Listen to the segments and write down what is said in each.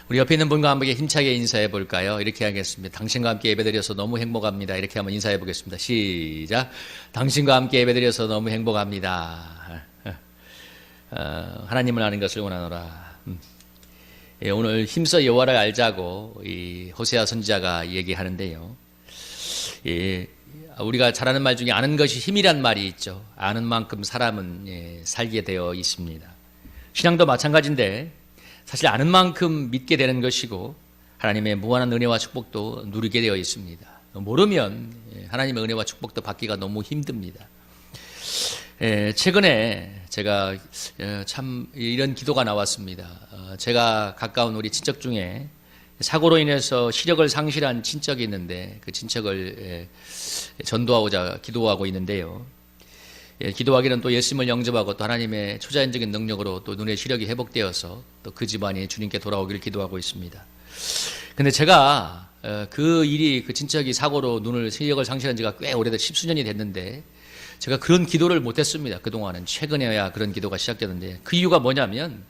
우리 옆에 있는 분과 함께 힘차게 인사해 볼까요? 이렇게 하겠습니다. 당신과 함께 예배드려서 너무 행복합니다. 이렇게 한번 인사해 보겠습니다. 시작. 당신과 함께 예배드려서 너무 행복합니다. 하나님을 아는 것을 원하노라. 예, 오늘 힘써 여호와를 알자고 이 호세아 선지자가 얘기하는데요. 예, 우리가 잘 아는 말 중에 아는 것이 힘이란 말이 있죠. 아는 만큼 사람은 살게 되어 있습니다. 신앙도 마찬가지인데 사실 아는 만큼 믿게 되는 것이고 하나님의 무한한 은혜와 축복도 누리게 되어 있습니다. 모르면 하나님의 은혜와 축복도 받기가 너무 힘듭니다. 최근에 제가 참 이런 기도가 나왔습니다. 제가 가까운 우리 친척 중에 사고로 인해서 시력을 상실한 친척이 있는데 그 친척을 전도하고자 기도하고 있는데요. 기도하기는 또 예수님을 영접하고 또 하나님의 초자연적인 능력으로 또 눈의 시력이 회복되어서 또 그 집안이 주님께 돌아오기를 기도하고 있습니다. 근데 제가 그 친척이 사고로 시력을 상실한 지가 꽤 오래돼 10수년이 됐는데 제가 그런 기도를 못했습니다. 그동안은 최근에야 그런 기도가 시작되는데 그 이유가 뭐냐면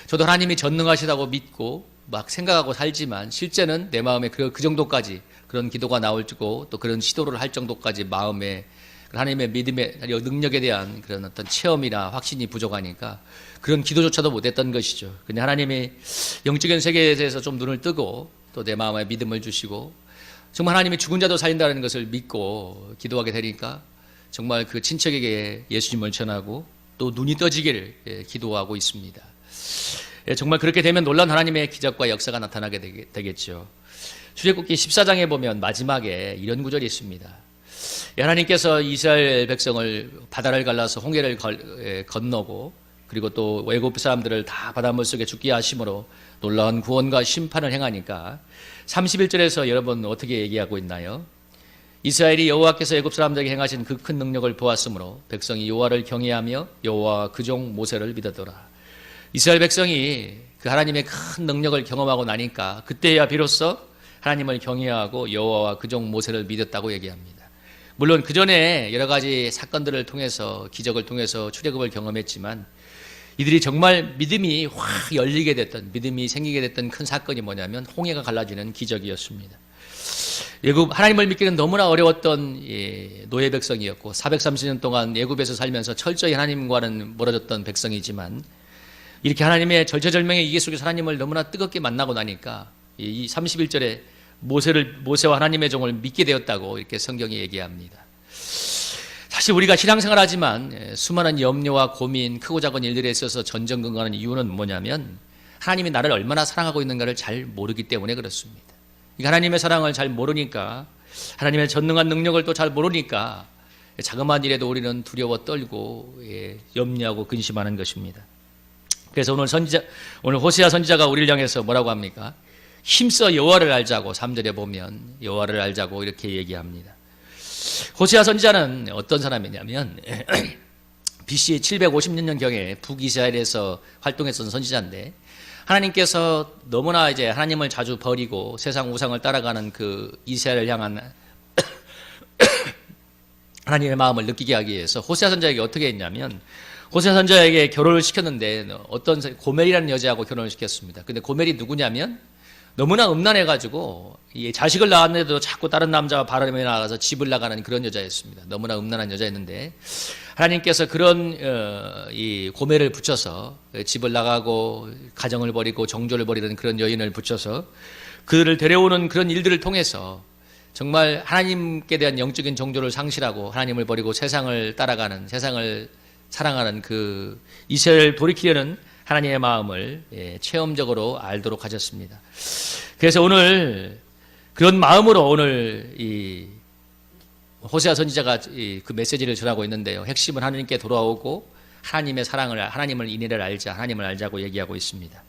저도 하나님이 전능하시다고 믿고 막 생각하고 살지만 실제는 내 마음에 그 정도까지 그런 기도가 나올지고 또 그런 시도를 할 정도까지 마음에 하나님의 믿음의 능력에 대한 그런 어떤 체험이나 확신이 부족하니까 그런 기도조차도 못했던 것이죠. 근데 하나님이 영적인 세계에 대해서 좀 눈을 뜨고 또 내 마음에 믿음을 주시고 정말 하나님이 죽은 자도 살린다는 것을 믿고 기도하게 되니까 정말 그 친척에게 예수님을 전하고 또 눈이 떠지기를 기도하고 있습니다. 정말 그렇게 되면 놀라운 하나님의 기적과 역사가 나타나게 되겠죠. 출애굽기 14장에 보면 마지막에 이런 구절이 있습니다. 하나님께서 이스라엘 백성을 바다를 갈라서 홍해를 건너고 그리고 또 애굽 사람들을 다 바닷물 속에 죽게 하심으로 놀라운 구원과 심판을 행하니까 31절에서 여러분 어떻게 얘기하고 있나요? 이스라엘이 여호와께서 애굽 사람들에게 행하신 그 큰 능력을 보았으므로 백성이 여호와를 경외하며 여호와와 그 종 모세를 믿었더라. 이스라엘 백성이 그 하나님의 큰 능력을 경험하고 나니까 그때야 비로소 하나님을 경외하고 여호와와 그 종 모세를 믿었다고 얘기합니다. 물론 그 전에 여러 가지 사건들을 통해서 기적을 통해서 출애굽을 경험했지만 이들이 정말 믿음이 확 열리게 됐던 믿음이 생기게 됐던 큰 사건이 뭐냐면 홍해가 갈라지는 기적이었습니다. 애굽 하나님을 믿기는 너무나 어려웠던 노예 백성이었고 430년 동안 애굽에서 살면서 철저히 하나님과는 멀어졌던 백성이지만 이렇게 하나님의 절체절명의 위기 속에서 하나님을 너무나 뜨겁게 만나고 나니까 이 31절에 모세와 하나님의 종을 믿게 되었다고 이렇게 성경이 얘기합니다. 사실 우리가 신앙생활 하지만 수많은 염려와 고민, 크고 작은 일들에 있어서 전전긍긍하는 이유는 뭐냐면 하나님이 나를 얼마나 사랑하고 있는가를 잘 모르기 때문에 그렇습니다. 하나님의 사랑을 잘 모르니까 하나님의 전능한 능력을 또 잘 모르니까 자그마한 일에도 우리는 두려워 떨고 염려하고 근심하는 것입니다. 그래서 오늘 호세아 선지자가 우리를 향해서 뭐라고 합니까? 힘써 여호와를 알자고 3절에 보면 여호와를 알자고 이렇게 얘기합니다. 호세아 선지자는 어떤 사람이냐면 BC 750년경에 북이스라엘에서 활동했던 선지자인데 하나님께서 너무나 이제 하나님을 자주 버리고 세상 우상을 따라가는 그 이스라엘을 향한 하나님의 마음을 느끼게 하기 위해서 호세아 선지자에게 어떻게 했냐면 호세아 선지자에게 결혼을 시켰는데 어떤 고멜이라는 여자하고 결혼을 시켰습니다. 근데 고멜이 누구냐면 너무나 음란해가지고 자식을 낳았는데도 자꾸 다른 남자와 바람에 나가서 집을 나가는 그런 여자였습니다. 너무나 음란한 여자였는데 하나님께서 그런 이 고멜을 붙여서 집을 나가고 가정을 버리고 정조를 버리는 그런 여인을 붙여서 그들을 데려오는 그런 일들을 통해서 정말 하나님께 대한 영적인 정조를 상실하고 하나님을 버리고 세상을 따라가는 세상을 사랑하는 그 이스라엘을 돌이키려는 하나님의 마음을 체험적으로 알도록 하셨습니다. 그래서 오늘 그런 마음으로 오늘 이 호세아 선지자가 그 메시지를 전하고 있는데요. 핵심은 하나님께 돌아오고 하나님의 사랑을, 하나님을 인애를 알자, 하나님을 알자고 얘기하고 있습니다.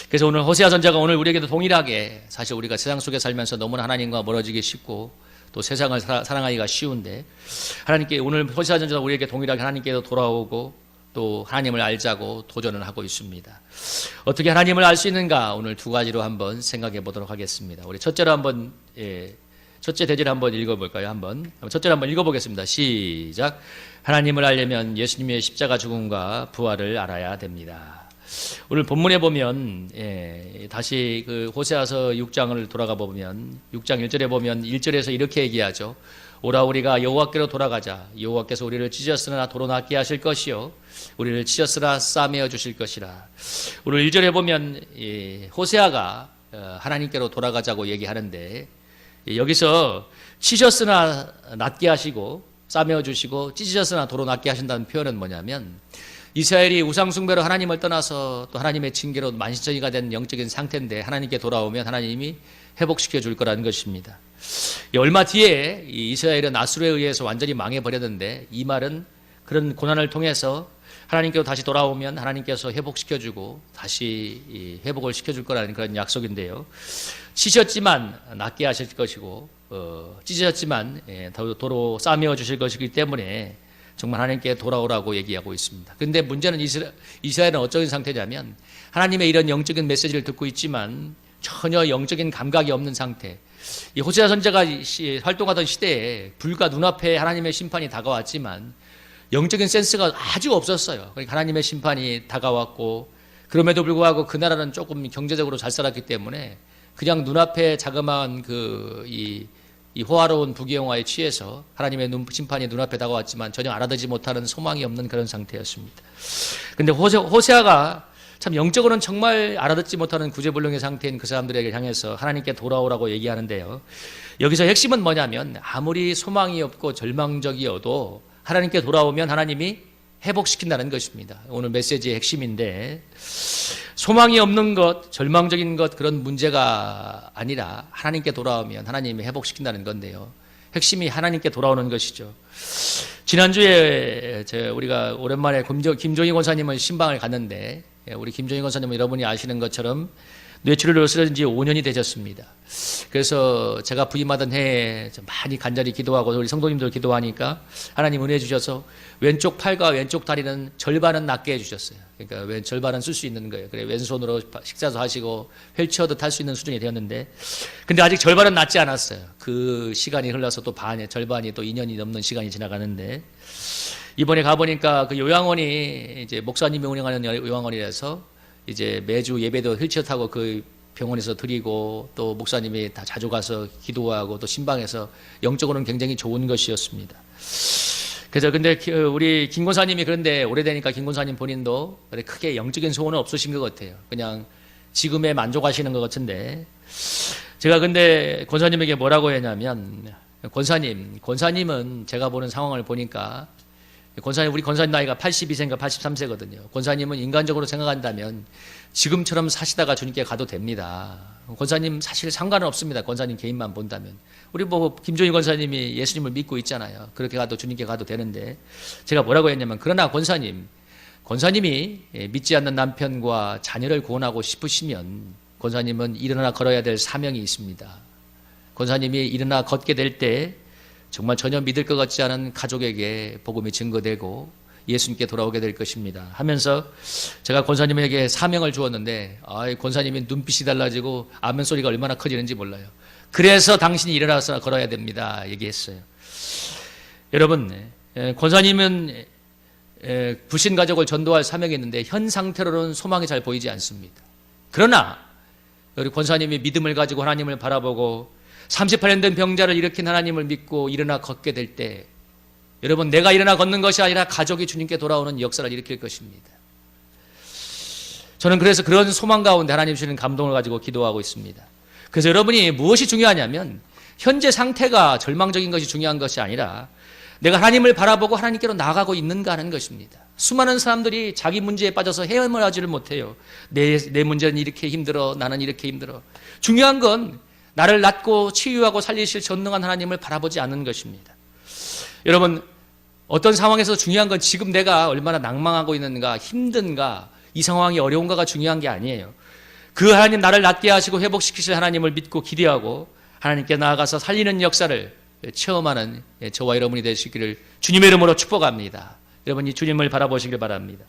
그래서 오늘 호세아 선지자가 오늘 우리에게도 동일하게 사실 우리가 세상 속에 살면서 너무나 하나님과 멀어지기 쉽고 또 세상을 사랑하기가 쉬운데 하나님께 오늘 호세아 선지자가 우리에게 동일하게 하나님께도 돌아오고 또 하나님을 알자고 도전을 하고 있습니다. 어떻게 하나님을 알 수 있는가 오늘 두 가지로 한번 생각해 보도록 하겠습니다. 우리 첫째로 한번 첫째 대지를 한번 읽어볼까요? 첫째로 한번 읽어보겠습니다. 시작. 하나님을 알려면 예수님의 십자가 죽음과 부활을 알아야 됩니다. 오늘 본문에 보면 다시 그 호세아서 6장을 돌아가 보면 6장 1절에 보면 1절에서 이렇게 얘기하죠. 오라 우리가 여호와께로 돌아가자. 여호와께서 우리를 찢었으나 도로 낫게 하실 것이요 우리를 찢었으나 싸매어 주실 것이라. 오늘 1절에 보면 호세아가 하나님께로 돌아가자고 얘기하는데 여기서 치셨으나 낫게 하시고 싸매어 주시고 찢으셨으나 도로 낫게 하신다는 표현은 뭐냐면 이스라엘이 우상숭배로 하나님을 떠나서 또 하나님의 징계로 만신창이가 된 영적인 상태인데 하나님께 돌아오면 하나님이 회복시켜 줄 거라는 것입니다. 얼마 뒤에 이스라엘은 아수르에 의해서 완전히 망해버렸는데 이 말은 그런 고난을 통해서 하나님께로 다시 돌아오면 하나님께서 회복시켜주고 다시 회복을 시켜줄 거라는 그런 약속인데요. 치셨지만 낫게 하실 것이고 찢으셨지만 도로 싸매어 주실 것이기 때문에 정말 하나님께 돌아오라고 얘기하고 있습니다. 그런데 문제는 이스라엘은 어떤 상태냐면 하나님의 이런 영적인 메시지를 듣고 있지만 전혀 영적인 감각이 없는 상태. 이 호세아 선지자가 활동하던 시대에 불과 눈앞에 하나님의 심판이 다가왔지만 영적인 센스가 아주 없었어요. 그러니까 하나님의 심판이 다가왔고 그럼에도 불구하고 그 나라는 조금 경제적으로 잘 살았기 때문에 그냥 눈앞에 자그마한 이 호화로운 부귀영화에 취해서 하나님의 심판이 눈앞에 다가왔지만 전혀 알아듣지 못하는 소망이 없는 그런 상태였습니다. 그런데 호세아가 참 영적으로는 정말 알아듣지 못하는 구제불능의 상태인 그 사람들에게 향해서 하나님께 돌아오라고 얘기하는데요. 여기서 핵심은 뭐냐면 아무리 소망이 없고 절망적이어도 하나님께 돌아오면 하나님이 회복시킨다는 것입니다. 오늘 메시지의 핵심인데 소망이 없는 것, 절망적인 것 그런 문제가 아니라 하나님께 돌아오면 하나님이 회복시킨다는 건데요. 핵심이 하나님께 돌아오는 것이죠. 지난주에 우리가 오랜만에 김종희 권사님을 신방을 갔는데 우리 김종희 권사님은 여러분이 아시는 것처럼 뇌출혈로 쓰러진 지 5년이 되셨습니다. 그래서 제가 부임하던 해에 많이 간절히 기도하고 우리 성도님들 기도하니까 하나님 은혜 주셔서 왼쪽 팔과 왼쪽 다리는 절반은 낫게 해주셨어요. 그러니까 절반은 쓸 수 있는 거예요. 그래 왼손으로 식사도 하시고 휠체어도 탈 수 있는 수준이 되었는데 근데 아직 절반은 낫지 않았어요. 그 시간이 흘러서 또 절반이 또 2년이 넘는 시간이 지나가는데 이번에 가보니까 그 요양원이 이제 목사님이 운영하는 요양원이라서 이제 매주 예배도 휠체어 타고 그 병원에서 드리고 또 목사님이 다 자주 가서 기도하고 또 신방에서 영적으로는 굉장히 좋은 것이었습니다. 그래서 근데 우리 김 권사님이 그런데 오래되니까 김 권사님 본인도 크게 영적인 소원은 없으신 것 같아요. 그냥 지금에 만족하시는 것 같은데 제가 근데 권사님에게 뭐라고 했냐면 권사님은 제가 보는 상황을 보니까 우리 권사님 나이가 82세인가 83세거든요. 권사님은 인간적으로 생각한다면 지금처럼 사시다가 주님께 가도 됩니다. 권사님 사실 상관은 없습니다. 권사님 개인만 본다면. 우리 김종희 권사님이 예수님을 믿고 있잖아요. 그렇게 가도 주님께 가도 되는데 제가 뭐라고 했냐면 그러나 권사님이 믿지 않는 남편과 자녀를 구원하고 싶으시면 권사님은 일어나 걸어야 될 사명이 있습니다. 권사님이 일어나 걷게 될 때 정말 전혀 믿을 것 같지 않은 가족에게 복음이 증거되고 예수님께 돌아오게 될 것입니다 하면서 제가 권사님에게 사명을 주었는데 권사님이 눈빛이 달라지고 아멘 소리가 얼마나 커지는지 몰라요. 그래서 당신이 일어나서 걸어야 됩니다 얘기했어요. 여러분 권사님은 불신 가족을 전도할 사명이 있는데 현 상태로는 소망이 잘 보이지 않습니다. 그러나 우리 권사님이 믿음을 가지고 하나님을 바라보고 38년 된 병자를 일으킨 하나님을 믿고 일어나 걷게 될 때 여러분 내가 일어나 걷는 것이 아니라 가족이 주님께 돌아오는 역사를 일으킬 것입니다. 저는 그래서 그런 소망 가운데 하나님 주시는 감동을 가지고 기도하고 있습니다. 그래서 여러분이 무엇이 중요하냐면 현재 상태가 절망적인 것이 중요한 것이 아니라 내가 하나님을 바라보고 하나님께로 나아가고 있는가 하는 것입니다. 수많은 사람들이 자기 문제에 빠져서 헤어나지를 못해요. 내 문제는 이렇게 힘들어. 나는 이렇게 힘들어. 중요한 건 나를 낳고 치유하고 살리실 전능한 하나님을 바라보지 않는 것입니다. 여러분 어떤 상황에서 중요한 건 지금 내가 얼마나 낭망하고 있는가 힘든가 이 상황이 어려운가가 중요한 게 아니에요. 그 하나님 나를 낫게 하시고 회복시키실 하나님을 믿고 기대하고 하나님께 나아가서 살리는 역사를 체험하는 저와 여러분이 되시기를 주님의 이름으로 축복합니다. 여러분 이 주님을 바라보시길 바랍니다.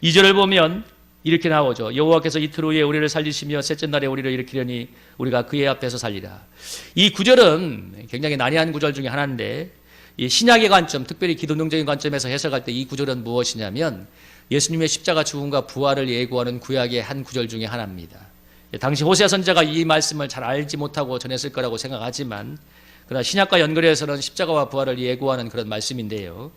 2절을 보면 이렇게 나오죠. 여호와께서 이틀 후에 우리를 살리시며 셋째 날에 우리를 일으키려니 우리가 그의 앞에서 살리라. 이 구절은 굉장히 난해한 구절 중에 하나인데 이 신약의 관점, 특별히 기독론적인 관점에서 해석할 때 이 구절은 무엇이냐면 예수님의 십자가 죽음과 부활을 예고하는 구약의 한 구절 중에 하나입니다. 당시 호세아 선지자가 이 말씀을 잘 알지 못하고 전했을 거라고 생각하지만 그러나 신약과 연결해서는 십자가와 부활을 예고하는 그런 말씀인데요.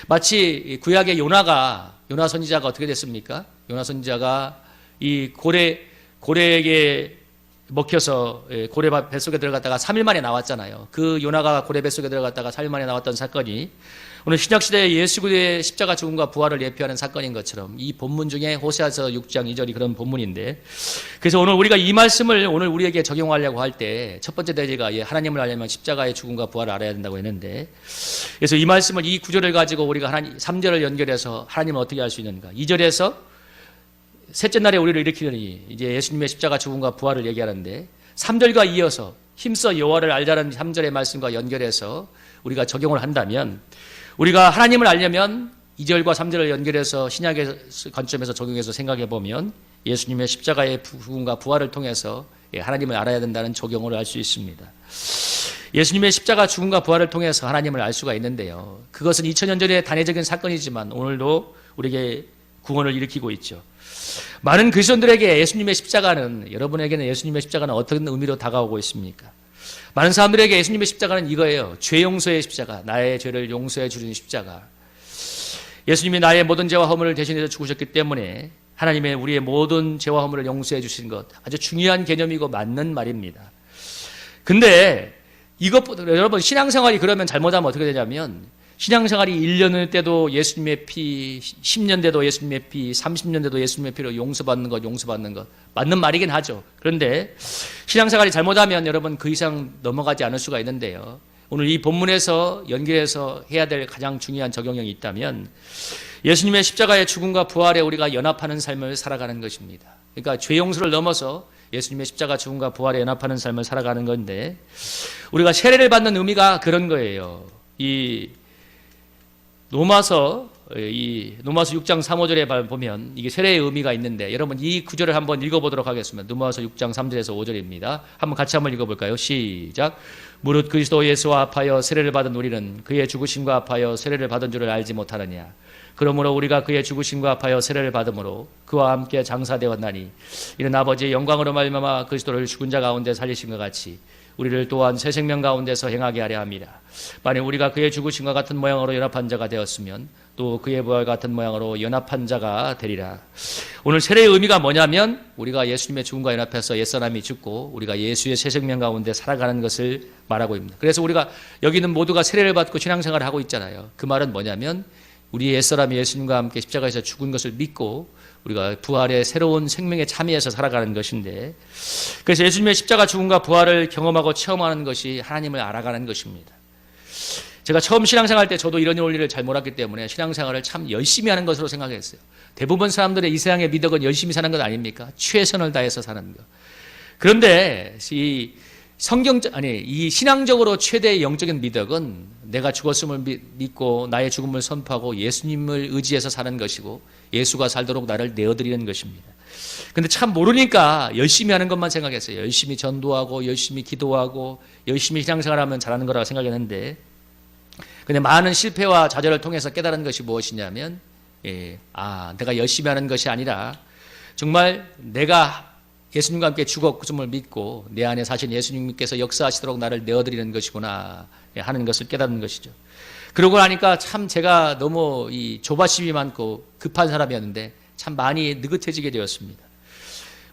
마치 구약의 요나 선지자가 어떻게 됐습니까? 요나 선지자가 이 고래에게 먹혀서 고래 뱃속에 들어갔다가 3일 만에 나왔잖아요. 그 요나가 고래 뱃속에 들어갔다가 3일 만에 나왔던 사건이 오늘 신약시대의 예수 그리스도의 십자가 죽음과 부활을 예표하는 사건인 것처럼 이 본문 중에 호세아서 6장 2절이 그런 본문인데, 그래서 오늘 우리가 이 말씀을 오늘 우리에게 적용하려고 할 때 첫 번째 대지가 하나님을 알려면 십자가의 죽음과 부활을 알아야 된다고 했는데, 그래서 이 말씀을 이 구절을 가지고 우리가 3절을 연결해서 하나님을 어떻게 알 수 있는가. 2절에서 셋째 날에 우리를 일으키려니 이제 예수님의 십자가 죽음과 부활을 얘기하는데 3절과 이어서 힘써 여호와를 알자는 3절의 말씀과 연결해서 우리가 적용을 한다면, 우리가 하나님을 알려면 2절과 3절을 연결해서 신약의 관점에서 적용해서 생각해 보면 예수님의 십자가의 죽음과 부활을 통해서 하나님을 알아야 된다는 적용을 할 수 있습니다. 예수님의 십자가 죽음과 부활을 통해서 하나님을 알 수가 있는데요. 그것은 2000년 전의 단회적인 사건이지만 오늘도 우리에게 구원을 일으키고 있죠. 많은 그리스도인들에게 예수님의 십자가는, 여러분에게는 예수님의 십자가는 어떤 의미로 다가오고 있습니까? 많은 사람들에게 예수님의 십자가는 이거예요. 죄 용서의 십자가, 나의 죄를 용서해 주는 십자가. 예수님이 나의 모든 죄와 허물을 대신해서 죽으셨기 때문에 하나님의 우리의 모든 죄와 허물을 용서해 주신 것, 아주 중요한 개념이고 맞는 말입니다. 근데 이것보다 여러분 신앙생활이 그러면 잘못하면 어떻게 되냐면, 신앙생활이 1년일 때도 예수님의 피, 10년 돼도 예수님의 피, 30년 돼도 예수님의 피로 용서받는 것 맞는 말이긴 하죠. 그런데 신앙생활이 잘못하면 여러분 그 이상 넘어가지 않을 수가 있는데요. 오늘 이 본문에서 연결해서 해야 될 가장 중요한 적용이 있다면 예수님의 십자가의 죽음과 부활에 우리가 연합하는 삶을 살아가는 것입니다. 그러니까 죄 용서를 넘어서 예수님의 십자가 죽음과 부활에 연합하는 삶을 살아가는 건데, 우리가 세례를 받는 의미가 그런 거예요. 이 로마서 6장 3, 5절에 보면 이게 세례의 의미가 있는데, 여러분 이 구절을 한번 읽어보도록 하겠습니다. 로마서 6장 3절에서 5절입니다. 같이 한번 읽어볼까요? 시작. 무릇 그리스도 예수와 합하여 세례를 받은 우리는 그의 죽으심과 합하여 세례를 받은 줄을 알지 못하느냐. 그러므로 우리가 그의 죽으심과 합하여 세례를 받음으로 그와 함께 장사되었나니, 이는 아버지의 영광으로 말미암아 그리스도를 죽은 자 가운데 살리신 것 같이 우리를 또한 새 생명 가운데서 행하게 하려 함이라. 만일 우리가 그의 죽으심과 같은 모양으로 연합한 자가 되었으면 또 그의 부활 같은 모양으로 연합한 자가 되리라. 오늘 세례의 의미가 뭐냐면, 우리가 예수님의 죽음과 연합해서 옛사람이 죽고 우리가 예수의 새 생명 가운데 살아가는 것을 말하고 있습니다. 그래서 우리가 여기는 모두가 세례를 받고 신앙생활을 하고 있잖아요. 그 말은 뭐냐면, 우리 옛사람이 예수님과 함께 십자가에서 죽은 것을 믿고 우리가 부활의 새로운 생명에 참여해서 살아가는 것인데, 그래서 예수님의 십자가 죽음과 부활을 경험하고 체험하는 것이 하나님을 알아가는 것입니다. 제가 처음 신앙생활 때 저도 이런 원리를 잘 몰랐기 때문에 신앙생활을 참 열심히 하는 것으로 생각했어요. 대부분 사람들의 이 세상의 미덕은 열심히 사는 것 아닙니까? 최선을 다해서 사는 것. 그런데 이 신앙적으로 최대의 영적인 미덕은 내가 죽었음을 믿고 나의 죽음을 선포하고 예수님을 의지해서 사는 것이고 예수가 살도록 나를 내어드리는 것입니다. 근데 참 모르니까 열심히 하는 것만 생각했어요. 열심히 전도하고 열심히 기도하고 열심히 신앙생활하면 잘하는 거라고 생각했는데, 근데 많은 실패와 좌절을 통해서 깨달은 것이 무엇이냐면, 내가 열심히 하는 것이 아니라 정말 내가 예수님과 함께 죽었음을 믿고 내 안에 사신 예수님께서 역사하시도록 나를 내어드리는 것이구나 하는 것을 깨닫는 것이죠. 그러고 나니까 참 제가 너무 조바심이 많고 급한 사람이었는데 참 많이 느긋해지게 되었습니다.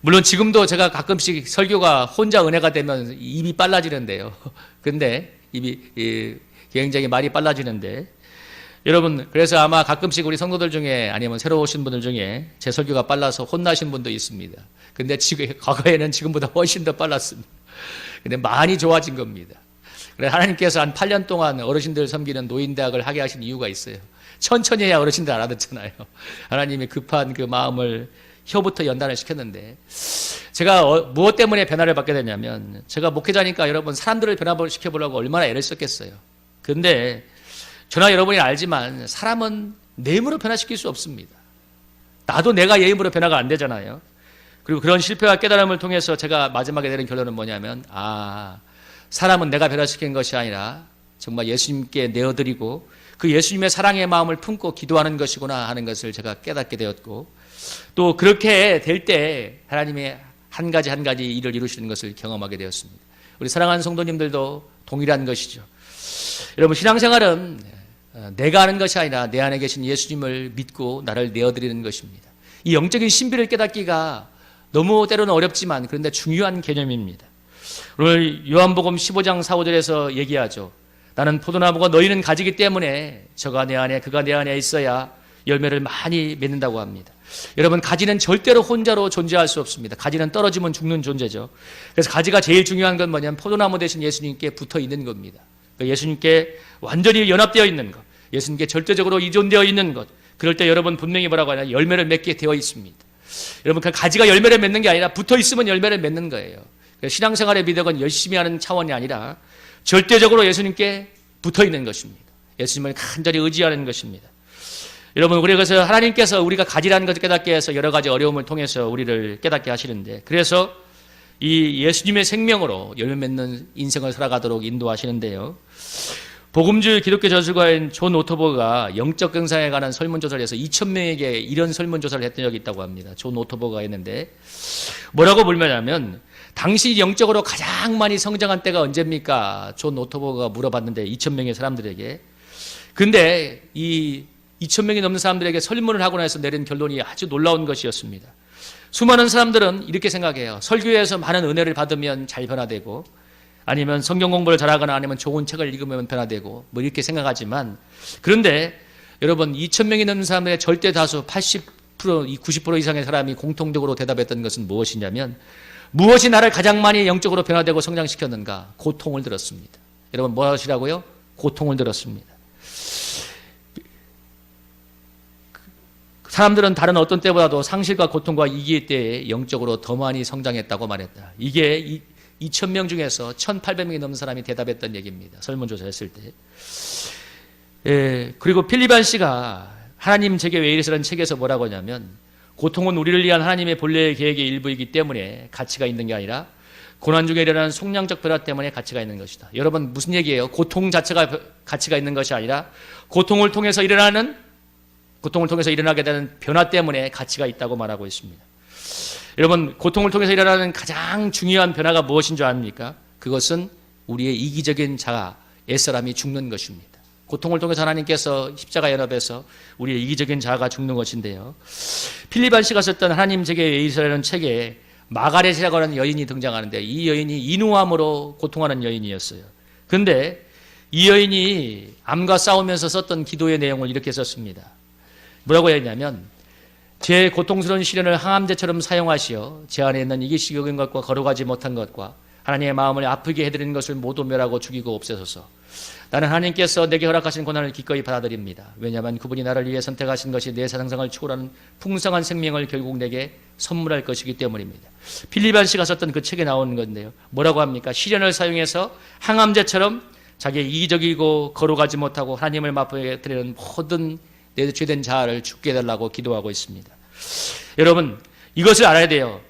물론 지금도 제가 가끔씩 설교가 혼자 은혜가 되면 입이 빨라지는데요. 근데 입이 굉장히 말이 빨라지는데, 여러분 그래서 아마 가끔씩 우리 성도들 중에 아니면 새로 오신 분들 중에 제 설교가 빨라서 혼나신 분도 있습니다. 근데 과거에는 지금보다 훨씬 더 빨랐습니다. 근데 많이 좋아진 겁니다. 그래서 하나님께서 한 8년 동안 어르신들 섬기는 노인대학을 하게 하신 이유가 있어요. 천천히 해야 어르신들 알아듣잖아요. 하나님이 급한 그 마음을 혀부터 연단을 시켰는데, 제가 무엇 때문에 변화를 받게 되냐면, 제가 목회자니까 여러분 사람들을 변화시켜보려고 얼마나 애를 썼겠어요. 그런데 저나 여러분이 알지만 사람은 내 힘으로 변화시킬 수 없습니다. 나도 내가 얘 힘으로 변화가 안 되잖아요. 그리고 그런 실패와 깨달음을 통해서 제가 마지막에 내린 결론은 뭐냐면, 사람은 내가 변화시킨 것이 아니라 정말 예수님께 내어드리고 그 예수님의 사랑의 마음을 품고 기도하는 것이구나 하는 것을 제가 깨닫게 되었고, 또 그렇게 될 때 하나님의 한 가지 한 가지 일을 이루시는 것을 경험하게 되었습니다. 우리 사랑하는 성도님들도 동일한 것이죠. 여러분, 신앙생활은 내가 하는 것이 아니라 내 안에 계신 예수님을 믿고 나를 내어드리는 것입니다. 이 영적인 신비를 깨닫기가 너무 때로는 어렵지만 그런데 중요한 개념입니다. 오늘 요한복음 15장 4, 5절에서 얘기하죠. 나는 포도나무가 너희는 가지기 때문에 저가 내 안에 그가 내 안에 있어야 열매를 많이 맺는다고 합니다. 여러분, 가지는 절대로 혼자로 존재할 수 없습니다. 가지는 떨어지면 죽는 존재죠. 그래서 가지가 제일 중요한 건 뭐냐면 포도나무 대신 예수님께 붙어 있는 겁니다. 그러니까 예수님께 완전히 연합되어 있는 것, 예수님께 절대적으로 의존되어 있는 것. 그럴 때 여러분 분명히 뭐라고 하냐, 열매를 맺게 되어 있습니다. 여러분, 그 가지가 열매를 맺는 게 아니라 붙어 있으면 열매를 맺는 거예요. 신앙생활의 미덕은 열심히 하는 차원이 아니라 절대적으로 예수님께 붙어 있는 것입니다. 예수님을 간절히 의지하는 것입니다. 여러분, 그래서 하나님께서 우리가 가지라는 것을 깨닫게 해서 여러 가지 어려움을 통해서 우리를 깨닫게 하시는데, 그래서 이 예수님의 생명으로 열매 맺는 인생을 살아가도록 인도하시는데요. 복음주의 기독교 저술가인 존 오토버가 영적 경상에 관한 설문조사를 해서 2,000명에게 이런 설문조사를 했던 적이 있다고 합니다. 존 오토버가 했는데 뭐라고 물으냐면, 당신이 영적으로 가장 많이 성장한 때가 언제입니까? 존 오토버가 물어봤는데 2,000명의 사람들에게. 근데 이 2,000명이 넘는 사람들에게 설문을 하고 나서 내린 결론이 아주 놀라운 것이었습니다. 수많은 사람들은 이렇게 생각해요. 설교에서 많은 은혜를 받으면 잘 변화되고, 아니면 성경 공부를 잘하거나 아니면 좋은 책을 읽으면 변화되고, 뭐 이렇게 생각하지만, 그런데 여러분, 2,000명이 넘는 사람들의 절대 다수 80%, 90% 이상의 사람이 공통적으로 대답했던 것은 무엇이냐면, 무엇이 나를 가장 많이 영적으로 변화되고 성장시켰는가? 고통을 들었습니다. 여러분, 무엇이라고요? 고통을 들었습니다. 사람들은 다른 어떤 때보다도 상실과 고통과 위기의 때에 영적으로 더 많이 성장했다고 말했다. 이게 2,000명 중에서 1,800명이 넘는 사람이 대답했던 얘기입니다. 설문조사했을 때. 예, 그리고 필리반 씨가 하나님 제게 왜 이래서라는 책에서 뭐라고 하냐면, 고통은 우리를 위한 하나님의 본래의 계획의 일부이기 때문에 가치가 있는 게 아니라 고난 중에 일어나는 속량적 변화 때문에 가치가 있는 것이다. 여러분, 무슨 얘기예요? 고통 자체가 가치가 있는 것이 아니라 고통을 통해서 일어나게 되는 변화 때문에 가치가 있다고 말하고 있습니다. 여러분, 고통을 통해서 일어나는 가장 중요한 변화가 무엇인 줄 아십니까? 그것은 우리의 이기적인 자아, 옛사람이 죽는 것입니다. 고통을 통해서 하나님께서 십자가 연합에서 우리의 이기적인 자아가 죽는 것인데요. 필리반 씨가 썼던 하나님 제게 왜 이래서라는 책에 마가렛이라고 하는 여인이 등장하는데, 이 여인이 인후암으로 고통하는 여인이었어요. 그런데 이 여인이 암과 싸우면서 썼던 기도의 내용을 이렇게 썼습니다. 뭐라고 했냐면, 제 고통스러운 시련을 항암제처럼 사용하시어 제 안에 있는 이기적인 것과 거룩하지 못한 것과 하나님의 마음을 아프게 해드리는 것을 모두 멸하고 죽이고 없애소서. 나는 하나님께서 내게 허락하신 고난을 기꺼이 받아들입니다. 왜냐하면 그분이 나를 위해 선택하신 것이 내 상상을 초월하는 풍성한 생명을 결국 내게 선물할 것이기 때문입니다. 필리반 씨가 썼던 그 책에 나오는 건데요. 뭐라고 합니까? 시련을 사용해서 항암제처럼 자기의 이기적이고 거룩하지 못하고 하나님을 맛보게 드리는 모든 내 죄된 자아를 죽게 해달라고 기도하고 있습니다. 여러분, 이것을 알아야 돼요.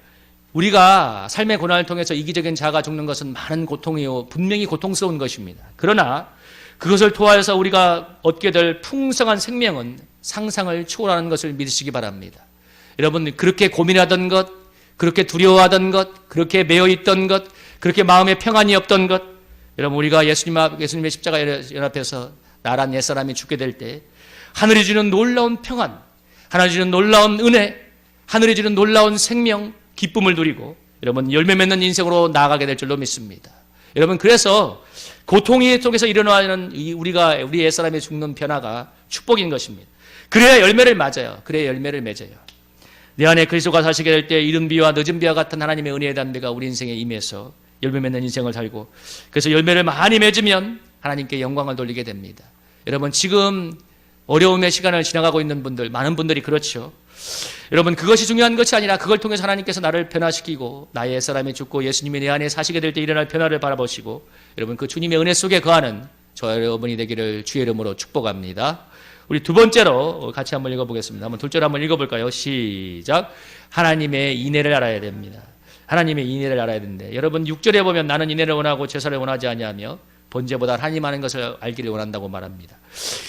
우리가 삶의 고난을 통해서 이기적인 자아가 죽는 것은 많은 고통이요, 분명히 고통스러운 것입니다. 그러나 그것을 통하여서 우리가 얻게 될 풍성한 생명은 상상을 초월하는 것을 믿으시기 바랍니다. 여러분, 그렇게 고민하던 것, 그렇게 두려워하던 것, 그렇게 매여있던 것, 그렇게 마음에 평안이 없던 것, 여러분, 우리가 예수님의 십자가 연합해서 나란 옛사람이 죽게 될 때 하늘이 주는 놀라운 평안, 하늘이 주는 놀라운 은혜, 하늘이 주는 놀라운 생명, 기쁨을 누리고 여러분 열매 맺는 인생으로 나아가게 될 줄로 믿습니다. 여러분, 그래서 고통이 속에서 일어나는 우리 옛사람의 죽는 변화가 축복인 것입니다. 그래야 열매를 맞아요. 그래야 열매를 맺어요. 내 안에 그리스도가 사시게 될 때 이른 비와 늦은 비와 같은 하나님의 은혜의 담대가 우리 인생에 임해서 열매 맺는 인생을 살고, 그래서 열매를 많이 맺으면 하나님께 영광을 돌리게 됩니다. 여러분, 지금 어려움의 시간을 지나가고 있는 분들, 많은 분들이 그렇죠. 여러분, 그것이 중요한 것이 아니라 그걸 통해서 하나님께서 나를 변화시키고 나의 옛사람이 죽고 예수님이 내 안에 사시게 될 때 일어날 변화를 바라보시고 여러분 그 주님의 은혜 속에 거하는 저와 여러분이 되기를 주의 이름으로 축복합니다. 우리 두 번째로 같이 한번 읽어보겠습니다. 한번 둘째로 한번 읽어볼까요? 시작. 하나님의 인애를 알아야 됩니다. 하나님의 인애를 알아야 되는데, 여러분 6절에 보면 나는 인애를 원하고 제사를 원하지 아니하며 번제보다 하나님 아는 것을 알기를 원한다고 말합니다.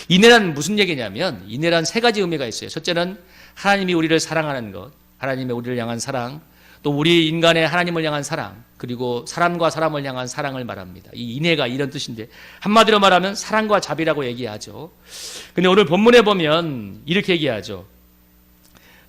인애란 무슨 얘기냐면 인애란 세 가지 의미가 있어요. 첫째는 하나님이 우리를 사랑하는 것, 하나님의 우리를 향한 사랑, 또 우리 인간의 하나님을 향한 사랑, 그리고 사람과 사람을 향한 사랑을 말합니다. 이 인애가 이런 뜻인데 한마디로 말하면 사랑과 자비라고 얘기하죠. 근데 오늘 본문에 보면 이렇게 얘기하죠.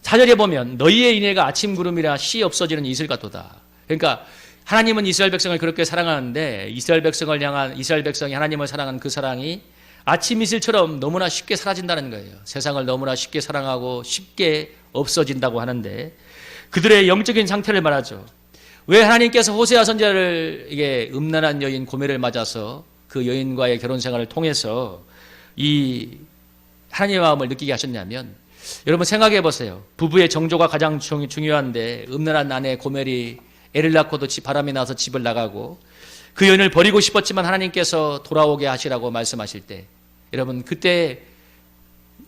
4절에 보면 너희의 인애가 아침 구름이라 씨 없어지는 이슬 같도다. 그러니까 하나님은 이스라엘 백성을 그렇게 사랑하는데 이스라엘 백성이 하나님을 사랑한 그 사랑이 아침 이슬처럼 너무나 쉽게 사라진다는 거예요. 세상을 너무나 쉽게 사랑하고 쉽게 없어진다고 하는데 그들의 영적인 상태를 말하죠. 왜 하나님께서 호세아 선지자를 이게 음란한 여인 고멜을 맞아서 그 여인과의 결혼 생활을 통해서 이 하나님의 마음을 느끼게 하셨냐면 여러분 생각해 보세요. 부부의 정조가 가장 중요한데 음란한 아내 고멜이 애를 낳고도 바람이 나서 집을 나가고 그 여인을 버리고 싶었지만 하나님께서 돌아오게 하시라고 말씀하실 때 여러분 그때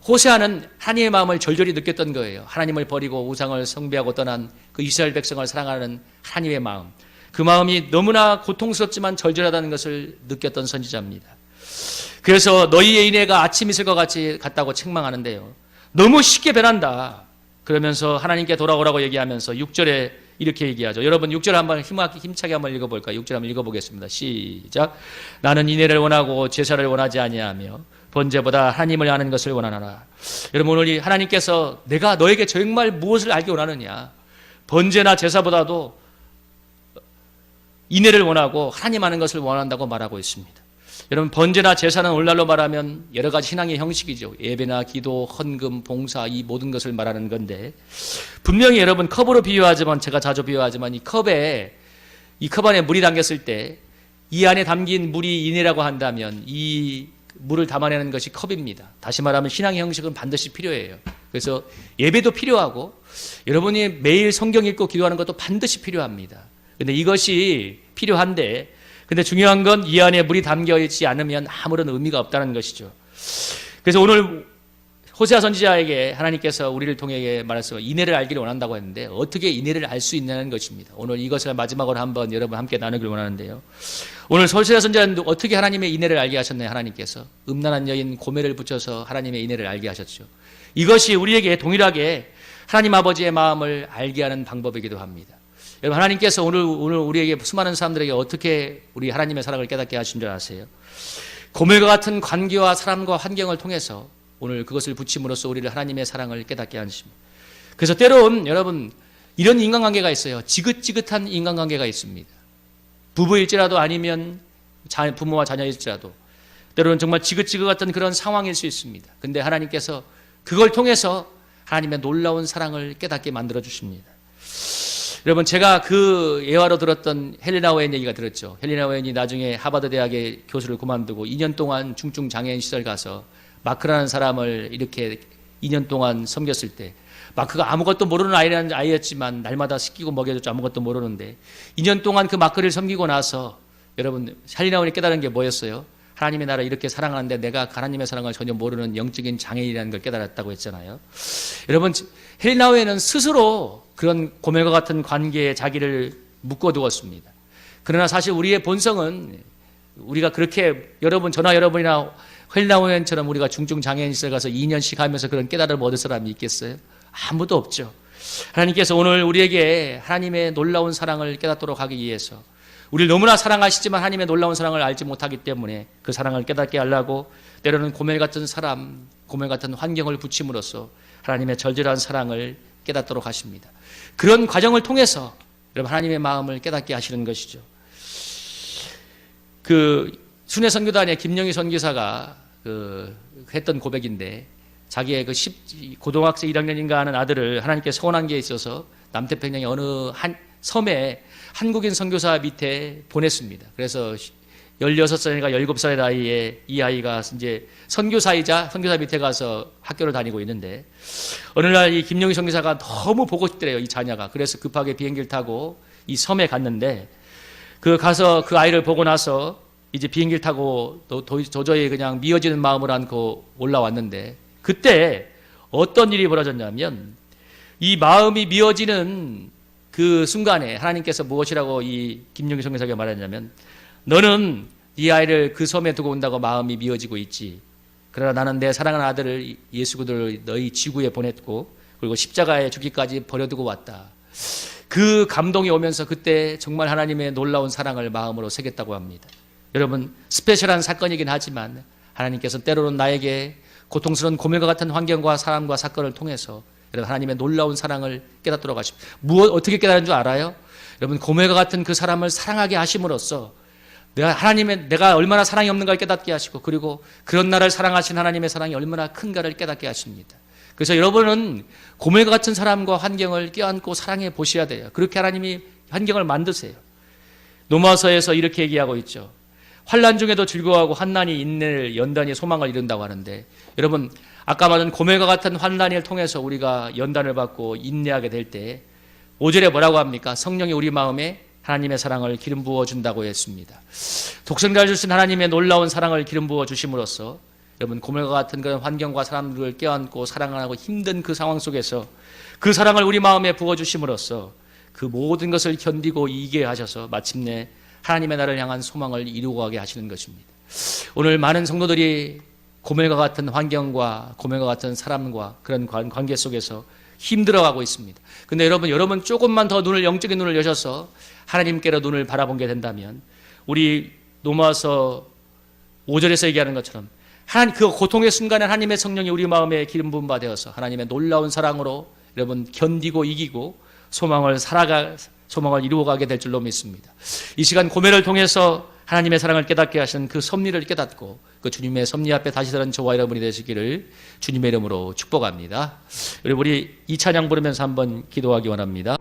호세아는 하나님의 마음을 절절히 느꼈던 거예요. 하나님을 버리고 우상을 숭배하고 떠난 그 이스라엘 백성을 사랑하는 하나님의 마음, 그 마음이 너무나 고통스럽지만 절절하다는 것을 느꼈던 선지자입니다. 그래서 너희의 인애가 아침 이슬과 같이 같다고 책망하는데요, 너무 쉽게 변한다 그러면서 하나님께 돌아오라고 얘기하면서 6절에 이렇게 얘기하죠. 여러분 6절 한번 힘차게 한번 읽어볼까요? 6절 한번 읽어보겠습니다. 시작. 나는 인애를 원하고 제사를 원하지 아니하며 번제보다 하나님을 아는 것을 원하노라. 여러분 오늘 하나님께서 내가 너에게 정말 무엇을 알기 원하느냐, 번제나 제사보다도 인애를 원하고 하나님 아는 것을 원한다고 말하고 있습니다. 여러분 번제나 제사는 오늘날로 말하면 여러 가지 신앙의 형식이죠. 예배나 기도, 헌금, 봉사 이 모든 것을 말하는 건데 분명히 여러분 컵으로 비유하지만 제가 자주 비유하지만 이 컵 안에 물이 담겼을 때 이 안에 담긴 물이 인애라고 한다면 이 물을 담아내는 것이 컵입니다. 다시 말하면 신앙의 형식은 반드시 필요해요. 그래서 예배도 필요하고 여러분이 매일 성경 읽고 기도하는 것도 반드시 필요합니다. 근데 이것이 필요한데 근데 중요한 건 이 안에 물이 담겨 있지 않으면 아무런 의미가 없다는 것이죠. 그래서 오늘 호세아 선지자에게 하나님께서 우리를 통해 말해서 인애를 알기를 원한다고 했는데 어떻게 인애를 알 수 있냐는 것입니다. 오늘 이것을 마지막으로 한번 여러분 함께 나누길 원하는데요. 오늘 호세아 선지자는 어떻게 하나님의 인애를 알게 하셨나요? 하나님께서 음란한 여인 고멜을 붙여서 하나님의 인애를 알게 하셨죠. 이것이 우리에게 동일하게 하나님 아버지의 마음을 알게 하는 방법이기도 합니다. 여러분 하나님께서 오늘 우리에게 수많은 사람들에게 어떻게 우리 하나님의 사랑을 깨닫게 하신 줄 아세요? 고멜과 같은 관계와 사람과 환경을 통해서 오늘 그것을 붙임으로써 우리를 하나님의 사랑을 깨닫게 하십니다. 그래서 때론 여러분 이런 인간관계가 있어요. 지긋지긋한 인간관계가 있습니다. 부부일지라도 아니면 부모와 자녀일지라도 때로는 정말 지긋지긋 같은 그런 상황일 수 있습니다. 근데 하나님께서 그걸 통해서 하나님의 놀라운 사랑을 깨닫게 만들어 주십니다. 여러분 제가 그 예화로 들었던 헬레나 오웬 얘기가 들었죠. 헬레나 오웬이 나중에 하버드 대학의 교수를 그만두고 2년 동안 중증 장애인 시설 가서 마크라는 사람을 이렇게 2년 동안 섬겼을 때 마크가 아무것도 모르는 아이였지만 날마다 시키고 먹여줬죠. 아무것도 모르는데 2년 동안 그 마크를 섬기고 나서 여러분 헬레나 오웬이 깨달은 게 뭐였어요? 하나님의 나라를 이렇게 사랑하는데 내가 하나님의 사랑을 전혀 모르는 영적인 장애인이라는 걸 깨달았다고 했잖아요. 여러분 헬레나 오웬은 스스로 그런 고멜과 같은 관계에 자기를 묶어두었습니다. 그러나 사실 우리의 본성은 우리가 그렇게 저나 여러분이나 헬레나 오웬처럼 우리가 중증 장애인 시설 가서 2년씩 하면서 그런 깨달음을 얻을 사람이 있겠어요? 아무도 없죠. 하나님께서 오늘 우리에게 하나님의 놀라운 사랑을 깨닫도록 하기 위해서 우리를 너무나 사랑하시지만 하나님의 놀라운 사랑을 알지 못하기 때문에 그 사랑을 깨닫게 하려고 때로는 고멜 같은 사람, 고멜 같은 환경을 붙임으로써 하나님의 절절한 사랑을 깨닫도록 하십니다. 그런 과정을 통해서 여러분 하나님의 마음을 깨닫게 하시는 것이죠. 그 순회 선교단의 김영희 선교사가 했던 고백인데 자기의 고등학생 1학년인가 하는 아들을 하나님께 소원한 게 있어서 남태평양의 어느 한 섬에 한국인 선교사 밑에 보냈습니다. 그래서 16살인가 17살의 나이에 이 아이가 이제 선교사 밑에 가서 학교를 다니고 있는데 어느 날 이 김영희 선교사가 너무 보고 싶더래요, 이 자녀가. 그래서 급하게 비행기를 타고 이 섬에 갔는데 가서 그 아이를 보고 나서 이제 비행기를 타고 도저히 그냥 미어지는 마음을 안고 올라왔는데 그때 어떤 일이 벌어졌냐면 이 마음이 미어지는 그 순간에 하나님께서 무엇이라고 이 김영희 선교사에게 말했냐면 너는 이 아이를 그 섬에 두고 온다고 마음이 미어지고 있지. 그러나 나는 내 사랑하는 아들을 예수 그리스도를 너희 지구에 보냈고 그리고 십자가에 죽기까지 버려두고 왔다. 그 감동이 오면서 그때 정말 하나님의 놀라운 사랑을 마음으로 새겼다고 합니다. 여러분, 스페셜한 사건이긴 하지만 하나님께서 때로는 나에게 고통스러운 고멜과 같은 환경과 사람과 사건을 통해서 여러분 하나님의 놀라운 사랑을 깨닫도록 하십니다. 어떻게 깨달은 줄 알아요? 여러분, 고멜과 같은 그 사람을 사랑하게 하심으로써 내가 얼마나 사랑이 없는가를 깨닫게 하시고 그리고 그런 나를 사랑하신 하나님의 사랑이 얼마나 큰가를 깨닫게 하십니다. 그래서 여러분은 고멜과 같은 사람과 환경을 껴안고 사랑해 보셔야 돼요. 그렇게 하나님이 환경을 만드세요. 로마서에서 이렇게 얘기하고 있죠. 환난 중에도 즐거워하고 환난이 인내를 연단이 소망을 이룬다고 하는데 여러분 아까 말한 고멜과 같은 환난을 통해서 우리가 연단을 받고 인내하게 될 때 5절에 뭐라고 합니까? 성령이 우리 마음에 하나님의 사랑을 기름 부어 준다고 했습니다. 독생자를 주신 하나님의 놀라운 사랑을 기름 부어 주심으로써 여러분 고멜과 같은 그런 환경과 사람들을 껴안고 사랑하고 힘든 그 상황 속에서 그 사랑을 우리 마음에 부어 주심으로써 그 모든 것을 견디고 이기게 하셔서 마침내 하나님의 나라를 향한 소망을 이루고 가게 하시는 것입니다. 오늘 많은 성도들이 고멜과 같은 환경과 고멜과 같은 사람과 그런 관계 속에서 힘들어가고 있습니다. 근데 여러분 조금만 더 영적인 눈을 여셔서 하나님께로 눈을 바라보게 된다면 우리 로마서 5절에서 얘기하는 것처럼 그 고통의 순간에 하나님의 성령이 우리 마음에 기름 부음 받아서 하나님의 놀라운 사랑으로 여러분 견디고 이기고 소망을 이루어가게 될 줄로 믿습니다. 이 시간 고멜을 통해서 하나님의 사랑을 깨닫게 하시는 그 섭리를 깨닫고 그 주님의 섭리 앞에 다시 서는 저와 여러분이 되시기를 주님의 이름으로 축복합니다. 우리 이 찬양 부르면서 한번 기도하기 원합니다.